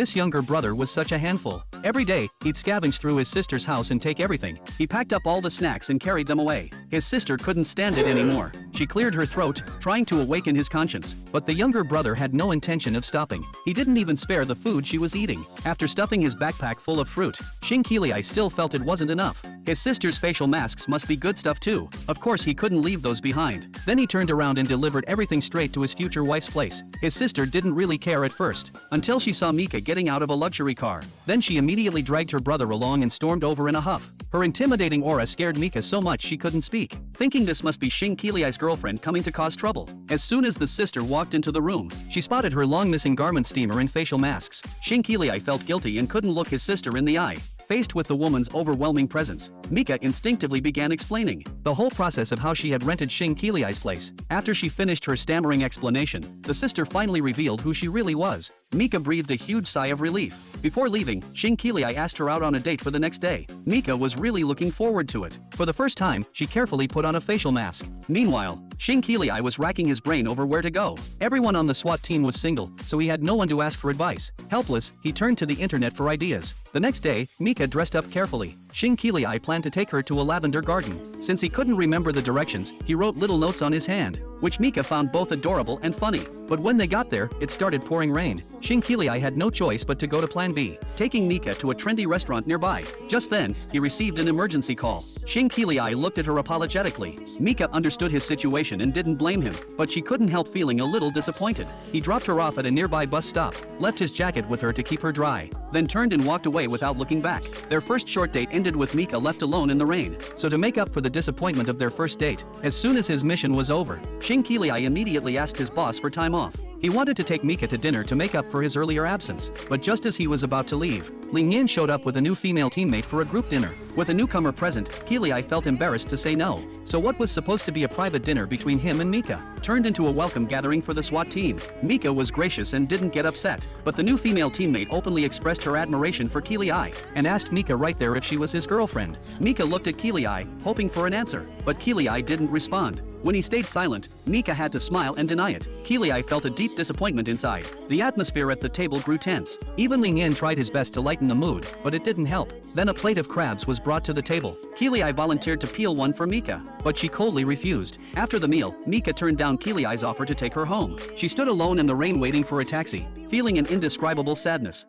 This younger brother was such a handful. Every day, he'd scavenge through his sister's house and take everything. He packed up all the snacks and carried them away. His sister couldn't stand it anymore. She cleared her throat, trying to awaken his conscience. But the younger brother had no intention of stopping. He didn't even spare the food she was eating. After stuffing his backpack full of fruit, Shin Kili still felt it wasn't enough. His sister's facial masks must be good stuff too. Of course he couldn't leave those behind. Then he turned around and delivered everything straight to his future wife's place. His sister didn't really care at first, until she saw Mika getting out of a luxury car. Then she immediately dragged her brother along and stormed over in a huff. Her intimidating aura scared Mika so much she couldn't speak, thinking this must be Shin Kili's girlfriend coming to cause trouble. As soon as the sister walked into the room, she spotted her long missing garment steamer and facial masks. Shin Kili felt guilty and couldn't look his sister in the eye. Faced with the woman's overwhelming presence, Mika instinctively began explaining the whole process of how she had rented Shin Kili's place. After she finished her stammering explanation, the sister finally revealed who she really was. Mika breathed a huge sigh of relief. Before leaving, Shin Kili asked her out on a date for the next day. Mika was really looking forward to it. For the first time, she carefully put on a facial mask. Meanwhile, Shin Kili was racking his brain over where to go. Everyone on the SWAT team was single, so he had no one to ask for advice. Helpless, he turned to the internet for ideas. The next day, Mika dressed up carefully. Shin Kili planned to take her to a lavender garden. Since he couldn't remember the directions, he wrote little notes on his hand, which Mika found both adorable and funny. But when they got there, it started pouring rain. Shin Kili had no choice but to go to plan B, taking Mika to a trendy restaurant nearby. Just then, he received an emergency call. Shin Kili looked at her apologetically. Mika understood his situation and didn't blame him, but she couldn't help feeling a little disappointed. He dropped her off at a nearby bus stop, left his jacket with her to keep her dry, then turned and walked away without looking back. Their first short date ended with Mika left alone in the rain. So to make up for the disappointment of their first date, as soon as his mission was over, Shin Kili immediately asked his boss for time off. He wanted to take Mika to dinner to make up for his earlier absence, but just as he was about to leave, Ling Yin showed up with a new female teammate for a group dinner. With a newcomer present, Kili felt embarrassed to say no. So what was supposed to be a private dinner between him and Mika turned into a welcome gathering for the SWAT team. Mika was gracious and didn't get upset, but the new female teammate openly expressed her admiration for Kili and asked Mika right there if she was his girlfriend. Mika looked at Kili, hoping for an answer, but Kili didn't respond. When he stayed silent, Mika had to smile and deny it. Kili felt a deep disappointment inside. The atmosphere at the table grew tense. Even Ling Yin tried his best to lighten the mood, but it didn't help. Then a plate of crabs was brought to the table. Kili volunteered to peel one for Mika, but she coldly refused. After the meal, Mika turned down Kili's offer to take her home. She stood alone in the rain waiting for a taxi, feeling an indescribable sadness.